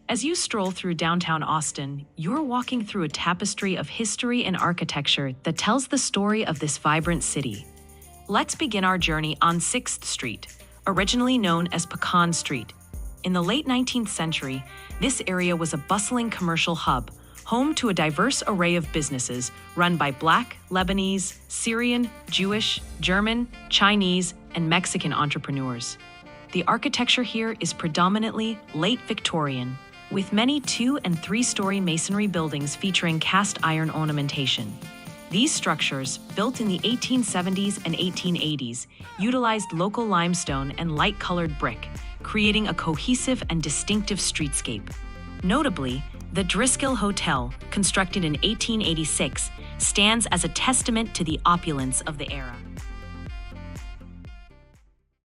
As you stroll through downtown Austin, you're walking through a tapestry of history and architecture that tells the story of this vibrant city. Let's begin our journey on 6th Street, originally known as Pecan Street. In the late 19th century, this area was a bustling commercial hub, home to a diverse array of businesses run by Black, Lebanese, Syrian, Jewish, German, Chinese, and Mexican entrepreneurs. The architecture here is predominantly late Victorian, with many 2- and 3-story masonry buildings featuring cast iron ornamentation. These structures, built in the 1870s and 1880s, utilized local limestone and light-colored brick, creating a cohesive and distinctive streetscape. Notably, the Driscoll Hotel, constructed in 1886, stands as a testament to the opulence of the era.